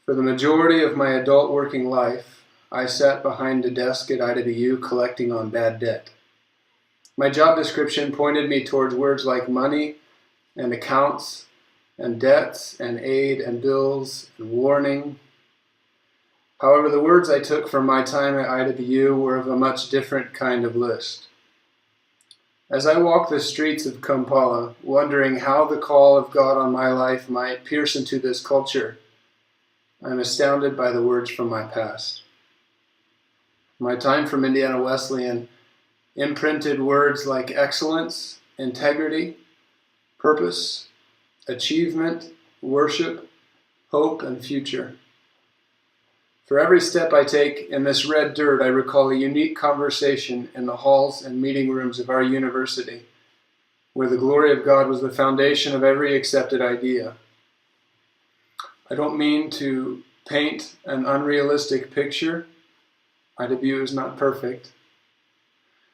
For the majority of my adult working life, I sat behind a desk at IWU collecting on bad debt. My job description pointed me towards words like money and accounts and debts and aid and bills and warning. However, the words I took from my time at IWU were of a much different kind of list. As I walk the streets of Kampala, wondering how the call of God on my life might pierce into this culture, I am astounded by the words from my past. My time from Indiana Wesleyan imprinted words like excellence, integrity, purpose, achievement, worship, hope, and future. For every step I take in this red dirt, I recall a unique conversation in the halls and meeting rooms of our university, where the glory of God was the foundation of every accepted idea. I don't mean to paint an unrealistic picture. IWU is not perfect.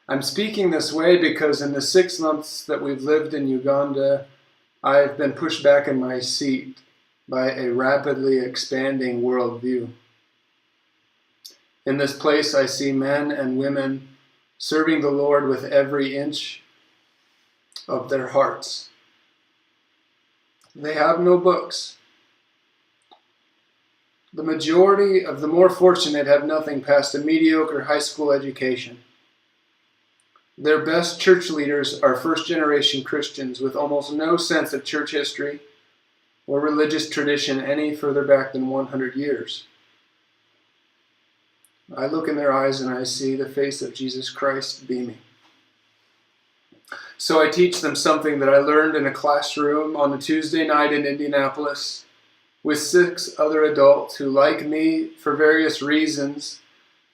I'm speaking this way because in the 6 months that we've lived in Uganda, I've been pushed back in my seat by a rapidly expanding worldview. In this place, I see men and women serving the Lord with every inch of their hearts. They have no books. The majority of the more fortunate have nothing past a mediocre high school education. Their best church leaders are first-generation Christians with almost no sense of church history or religious tradition any further back than 100 years. I look in their eyes and I see the face of Jesus Christ beaming. So I teach them something that I learned in a classroom on a Tuesday night in Indianapolis with 6 other adults who, like me, for various reasons,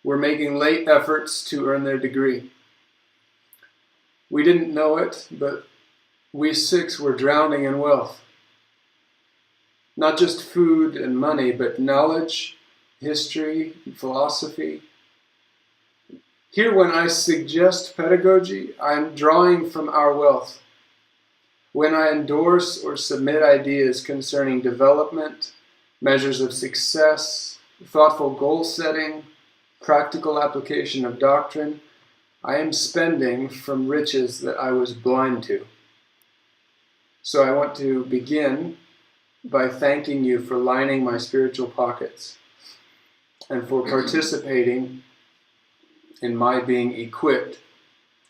were making late efforts to earn their degree. We didn't know it, but we 6 were drowning in wealth. Not just food and money, but knowledge, history, and philosophy. Here, when I suggest pedagogy, I am drawing from our wealth. When I endorse or submit ideas concerning development, measures of success, thoughtful goal setting, practical application of doctrine, I am spending from riches that I was blind to. So I want to begin by thanking you for lining my spiritual pockets and for participating in my being equipped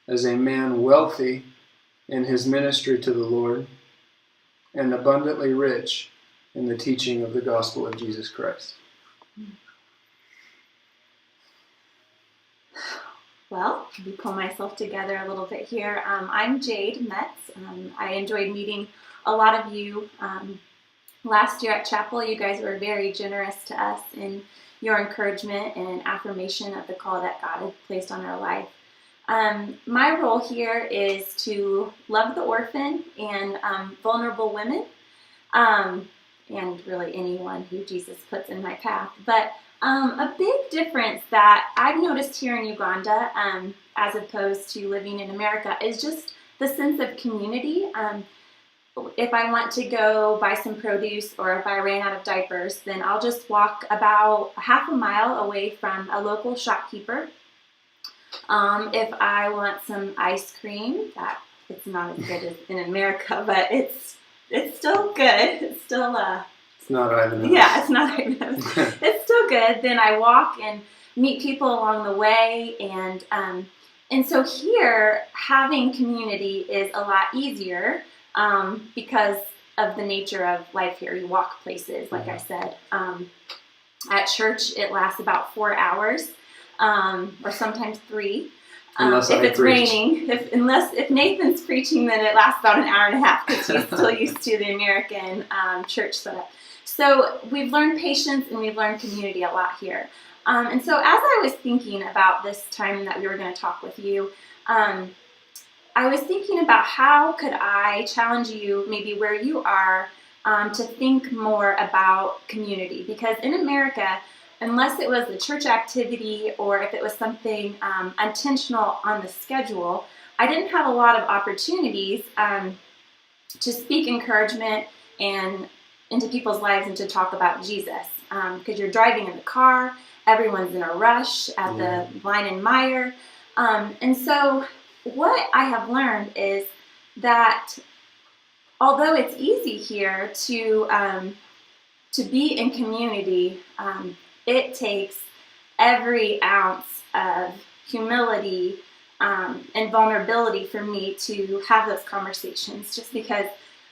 as a man wealthy in his ministry to the Lord and abundantly rich in the teaching of the gospel of Jesus Christ. Well, let me pull myself together a little bit here. I'm Jade Metz. I enjoyed meeting a lot of you last year at chapel. You guys were very generous to us in your encouragement and affirmation of the call that God had placed on our life. My role here is to love the orphan and vulnerable women, and really anyone who Jesus puts in my path. But a big difference that I've noticed here in Uganda, as opposed to living in America, is just the sense of community. If I want to go buy some produce or if I ran out of diapers, then I'll just walk about half a mile away from a local shopkeeper. If I want some ice cream, it's not as good as in America, but it's still good. It's still It's not Ivanhoe's. Yeah, it's not Ivanhoe's. It's still good. Then I walk and meet people along the way, and so here having community is a lot easier because of the nature of life here. You walk places, like I said. At church, it lasts about 4 hours. Or sometimes 3. If it's raining. If Nathan's preaching, then it lasts about an hour and a half because he's still used to the American church setup. So we've learned patience and we've learned community a lot here. And so as I was thinking about this time that we were going to talk with you, I was thinking about how could I challenge you, maybe where you are, to think more about community. Because in America, unless it was a church activity or if it was something intentional on the schedule, I didn't have a lot of opportunities to speak encouragement and into people's lives and to talk about Jesus. Because you're driving in the car, everyone's in a rush at the Vine and Meyer. And so what I have learned is that although it's easy here to be in community, it takes every ounce of humility and vulnerability for me to have those conversations, just because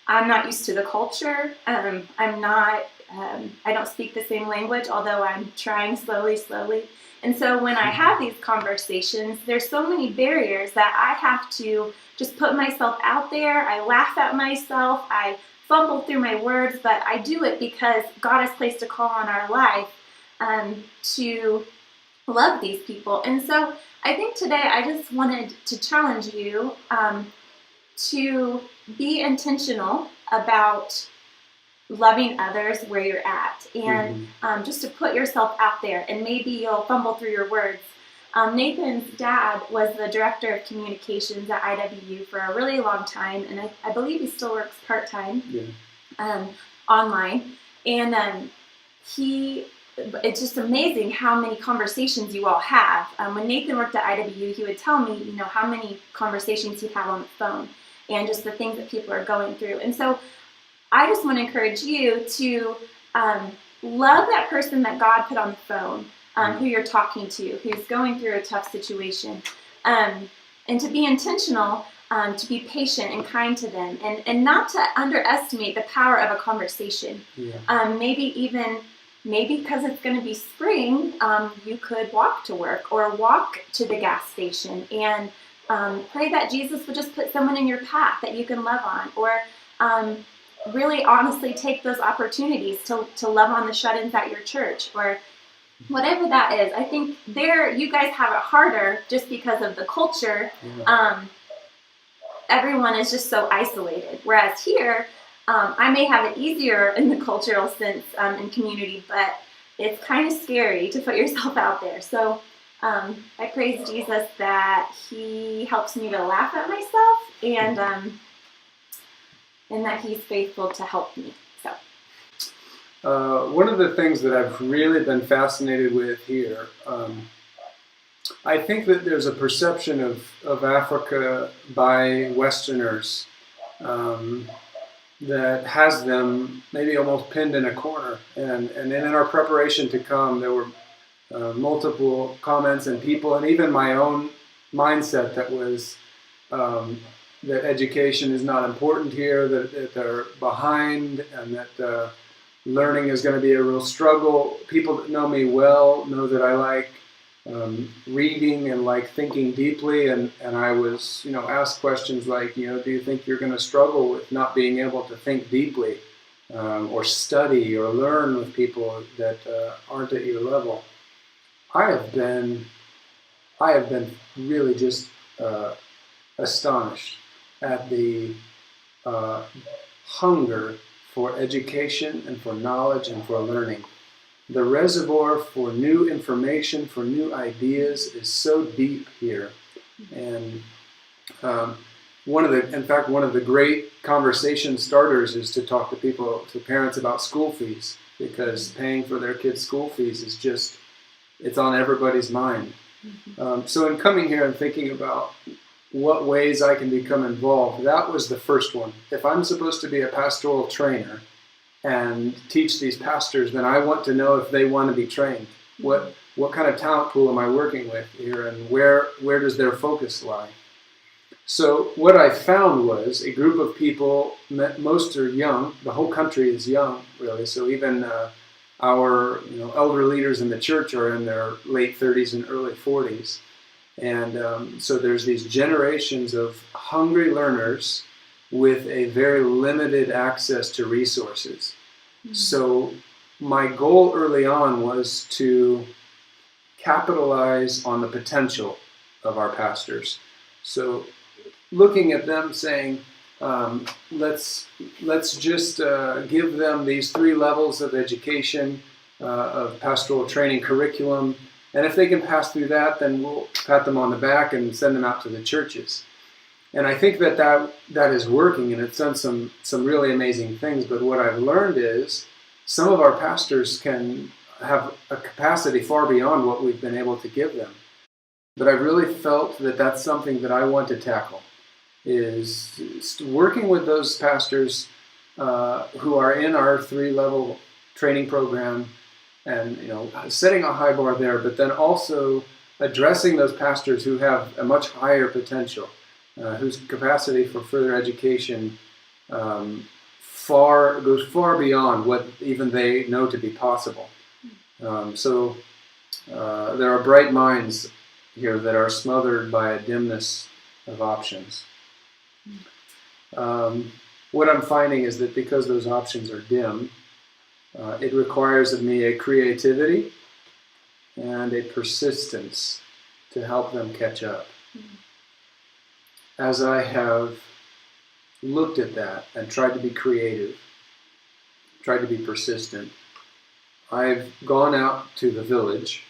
I'm not used to the culture. I don't speak the same language, although I'm trying slowly. And so when I have these conversations, there's so many barriers that I have to just put myself out there. I laugh at myself. I fumble through my words, but I do it because God has placed a call on our life to love these people. And so I think today I just wanted to challenge you to be intentional about loving others where you're at, and just to put yourself out there. And maybe you'll fumble through your words. Nathan's dad was the director of communications at IWU for a really long time, and I believe he still works part-time online. And it's just amazing how many conversations you all have. When Nathan worked at IWU, he would tell me, how many conversations he'd have on the phone and just the things that people are going through. And so I just want to encourage you to love that person that God put on the phone, who you're talking to, who's going through a tough situation, and to be intentional, to be patient and kind to them, and not to underestimate the power of a conversation. Maybe because it's going to be spring, you could walk to work or walk to the gas station and pray that Jesus would just put someone in your path that you can love on, or really honestly take those opportunities to love on the shut-ins at your church, or whatever that is. I think you guys have it harder just because of the culture. Everyone is just so isolated, whereas here, I may have it easier in the cultural sense in community, but it's kind of scary to put yourself out there. So I praise Jesus that he helps me to laugh at myself, and that he's faithful to help me. So one of the things that I've really been fascinated with here, I think that there's a perception of Africa by Westerners that has them maybe almost pinned in a corner. And in our preparation to come, there were multiple comments and people, and even my own mindset that was that education is not important here, that they're behind, and that learning is going to be a real struggle. People that know me well know that I like reading and like thinking deeply, and I was asked questions like, do you think you're going to struggle with not being able to think deeply or study or learn with people that aren't at your level? I have been really just astonished at the hunger for education and for knowledge and for learning. The reservoir for new information, for new ideas is so deep here. And one of the great conversation starters is to talk to parents about school fees, because paying for their kids' school fees is it's on everybody's mind. So in coming here and thinking about what ways I can become involved, that was the first one. If I'm supposed to be a pastoral trainer and teach these pastors, then I want to know if they want to be trained. What kind of talent pool am I working with here, and where does their focus lie? So what I found was a group of people, most are young, the whole country is young, really, so even our elder leaders in the church are in their late 30s and early 40s. And so there's these generations of hungry learners with a very limited access to resources. So my goal early on was to capitalize on the potential of our pastors. So looking at them saying, let's just give them these 3 levels of education, of pastoral training curriculum, and if they can pass through that, then we'll pat them on the back and send them out to the churches. And I think that is working, and it's done some really amazing things. But what I've learned is some of our pastors can have a capacity far beyond what we've been able to give them. But I really felt that that's something that I want to tackle, is working with those pastors who are in our 3-level training program, and setting a high bar there, but then also addressing those pastors who have a much higher potential, whose capacity for further education goes far beyond what even they know to be possible. So there are bright minds here that are smothered by a dimness of options. What I'm finding is that because those options are dim, it requires of me a creativity and a persistence to help them catch up. As I have looked at that and tried to be creative, tried to be persistent, I've gone out to the village,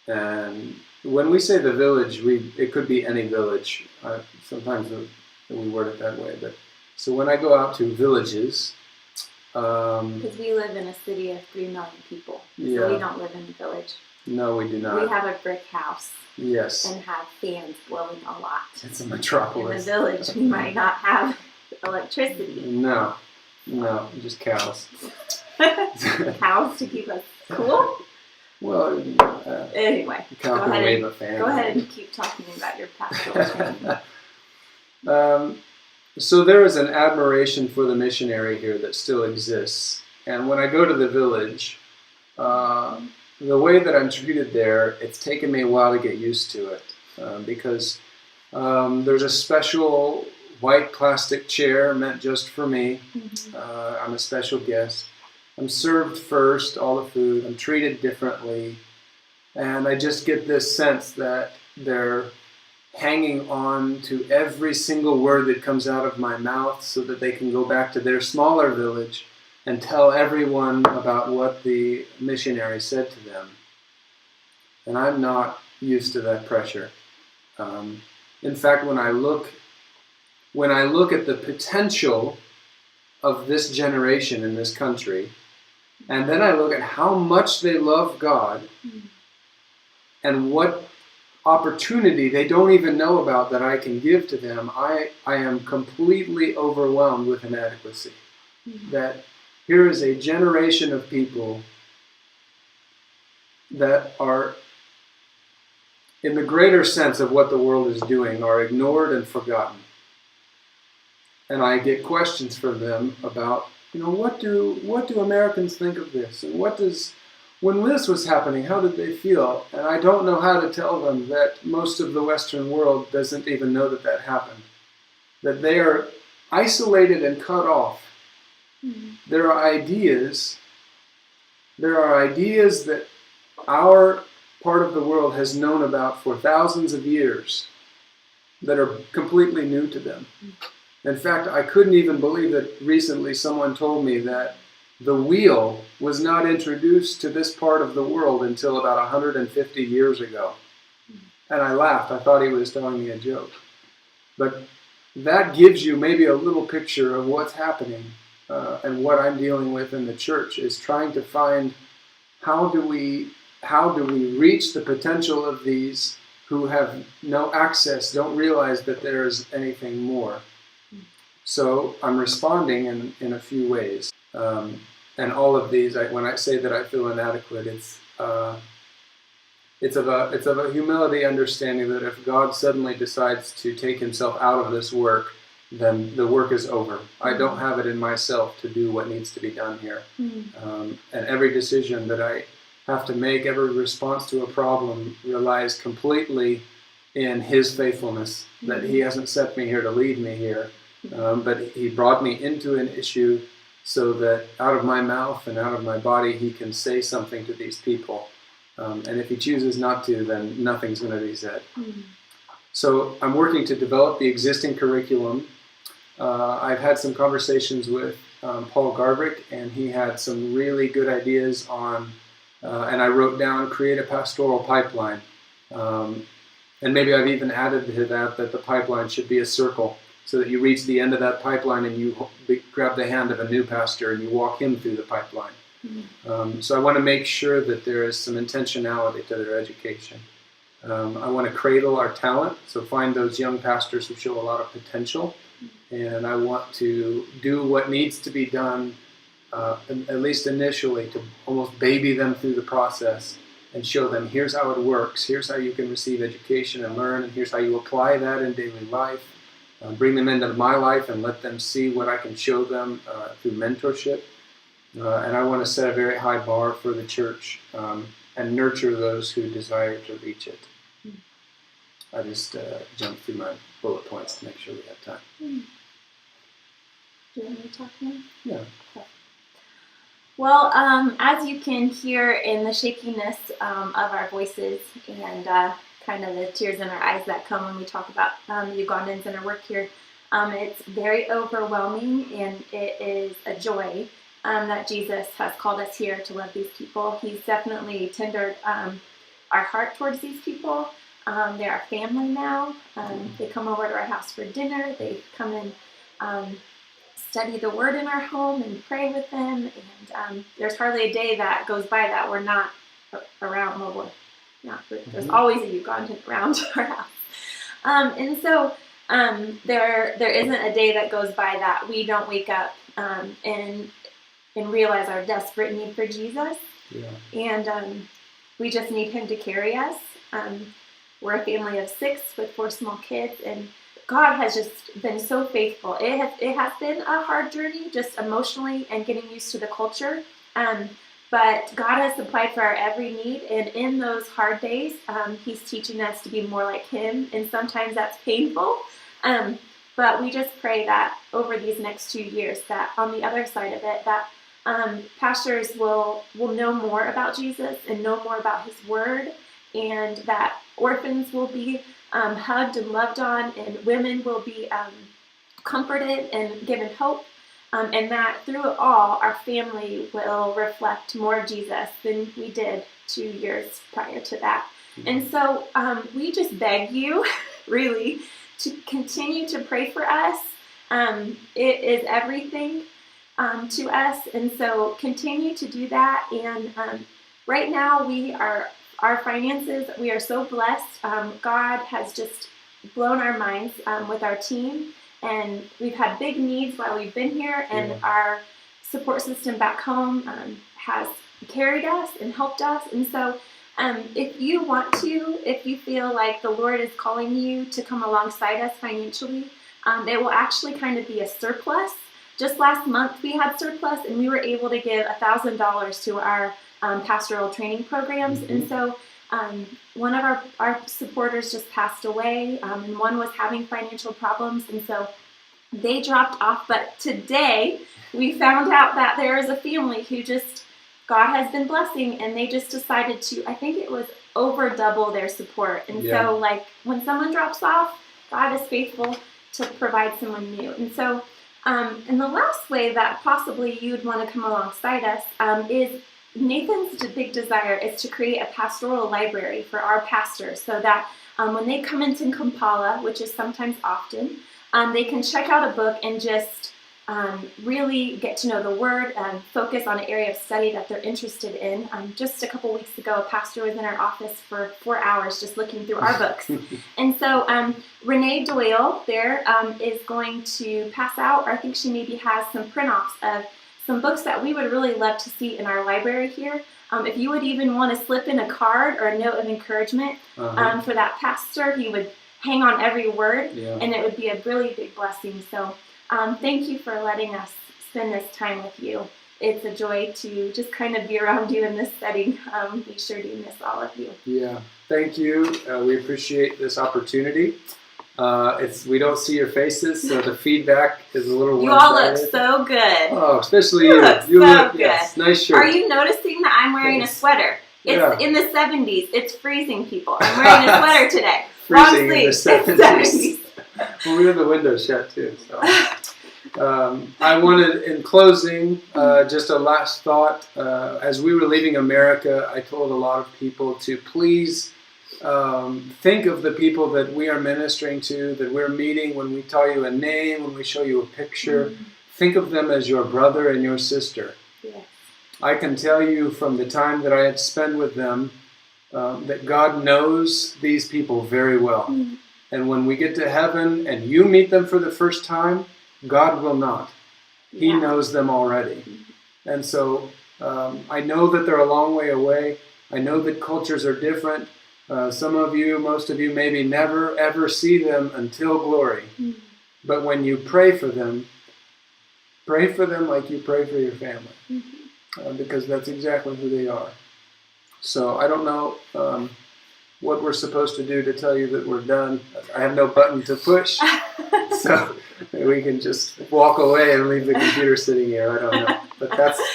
and when we say the village, it could be any village. Sometimes we word it that way. But so when I go out to villages, because we live in a city of 3 million people, so we don't live in a village. No, we do not. We have a brick house. Yes. And have fans blowing a lot. It's a metropolis. In the village, we might not have electricity. No, just cows. Cows to keep us cool? Well, anyway, go ahead and keep talking about your pastoral training. So there is an admiration for the missionary here that still exists. And when I go to the village, the way that I'm treated there, it's taken me a while to get used to it. Because there's a special white plastic chair meant just for me. I'm a special guest. I'm served first, all the food. I'm treated differently. And I just get this sense that they're hanging on to every single word that comes out of my mouth so that they can go back to their smaller village and tell everyone about what the missionary said to them. And I'm not used to that pressure. In fact, when I look at the potential of this generation in this country, and then I look at how much they love God and what opportunity they don't even know about that I can give to them, I am completely overwhelmed with inadequacy. That here is a generation of people that are, in the greater sense of what the world is doing, are ignored and forgotten. And I get questions from them about, what do Americans think of this? And when this was happening, how did they feel? And I don't know how to tell them that most of the Western world doesn't even know that happened. That they are isolated and cut off. There are ideas that our part of the world has known about for thousands of years that are completely new to them. In fact, I couldn't even believe that recently someone told me that the wheel was not introduced to this part of the world until about 150 years ago. And I laughed. I thought he was telling me a joke. But that gives you maybe a little picture of what's happening and what I'm dealing with in the church, is trying to find how do we reach the potential of these who have no access, don't realize that there is anything more. So I'm responding in a few ways. And all of these, when I say that I feel inadequate, it's of a humility understanding that if God suddenly decides to take himself out of this work, then the work is over. I don't have it in myself to do what needs to be done here. And every decision that I have to make, every response to a problem relies completely in his faithfulness, that he hasn't set me here to leave me here. But he brought me into an issue so that out of my mouth and out of my body he can say something to these people. And if he chooses not to, then nothing's going to be said. So I'm working to develop the existing curriculum. I've had some conversations with Paul Garbrick, and he had some really good ideas on, and I wrote down, create a pastoral pipeline. And maybe I've even added to that the pipeline should be a circle, so that you reach the end of that pipeline and you grab the hand of a new pastor and you walk him through the pipeline. So I want to make sure that there is some intentionality to their education. I want to cradle our talent, so find those young pastors who show a lot of potential. And I want to do what needs to be done, at least initially, to almost baby them through the process and show them, here's how it works, here's how you can receive education and learn, and here's how you apply that in daily life. Bring them into my life and let them see what I can show them through mentorship. And I want to set a very high bar for the church and nurture those who desire to reach it. I just jumped through my bullet points to make sure we have time. Do you want me to talk now? Yeah. Okay. Well, as you can hear in the shakiness of our voices and kind of the tears in our eyes that come when we talk about the Ugandans and our work here, it's very overwhelming, and it is a joy that Jesus has called us here to love these people. He's definitely tendered our heart towards these people. They're our family now. They come over to our house for dinner. They come and study the Word in our home and pray with them. And there's hardly a day that goes by that we're not around. Well, there's always a Ugandan around our house. And so there isn't a day that goes by that we don't wake up and realize our desperate need for Jesus. Yeah. And we just need Him to carry us. We're a family of 6 with 4 small kids, and God has just been so faithful. It has been a hard journey, just emotionally and getting used to the culture. But God has supplied for our every need, and in those hard days, He's teaching us to be more like Him, and sometimes that's painful. But we just pray that over these next 2 years, that on the other side of it, that pastors will know more about Jesus and know more about His Word, and that orphans will be hugged and loved on, and women will be comforted and given hope, and that through it all, our family will reflect more of Jesus than we did 2 years prior to that. And so we just beg you, really, to continue to pray for us. It is everything to us, and so continue to do that. And right now, our finances, we are so blessed. God has just blown our minds with our team, and we've had big needs while we've been here, and our support system back home has carried us and helped us. And so if you want to, if you feel like the Lord is calling you to come alongside us financially, it will actually kind of be a surplus. Just last month we had surplus, and we were able to give $1,000 to our pastoral training programs. And so one of our supporters just passed away, and one was having financial problems, and so they dropped off. But today we found out that there is a family who just God has been blessing, and they just decided to, I think it was over double their support. And so like when someone drops off, God is faithful to provide someone new. And so and the last way that possibly you would want to come alongside us is Nathan's big desire is to create a pastoral library for our pastors, so that when they come into Kampala, which is sometimes often, they can check out a book and just really get to know the Word and focus on an area of study that they're interested in. Just a couple weeks ago, a pastor was in our office for 4 hours just looking through our books. And so Renee Doyle there is going to pass out, or I think she maybe has some print-offs of some books that we would really love to see in our library here. If you would even want to slip in a card or a note of encouragement for that pastor, he would hang on every word, and it would be a really big blessing. So thank you for letting us spend this time with you. It's a joy to just kind of be around you in this setting. We sure do miss all of you. Yeah, thank you. We appreciate this opportunity. We don't see your faces, so the feedback is a little You all look so good. Oh, especially you. You look so good. Yes, nice shirt. Are you noticing that I'm wearing a sweater? It's in the 70s. It's freezing, people. I'm wearing a sweater today. Freezing in the 70s. Well, we have the windows shut too. So. I wanted, in closing, just a last thought. As we were leaving America, I told a lot of people to please think of the people that we are ministering to, that we're meeting, when we tell you a name, when we show you a picture. Think of them as your brother and your sister. Yes. I can tell you from the time that I had spent with them that God knows these people very well. And when we get to heaven and you meet them for the first time, God will not. He knows them already. And so I know that they're a long way away. I know that cultures are different. Some of you, most of you, maybe never ever see them until glory. But when you pray for them like you pray for your family. Because that's exactly who they are. So I don't know what we're supposed to do to tell you that we're done. I have no button to push. So we can just walk away and leave the computer sitting here. I don't know. But that's it.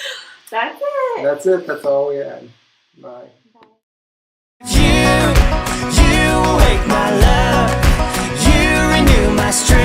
That's it. That's all we had. Bye. You wake my love. You renew my strength.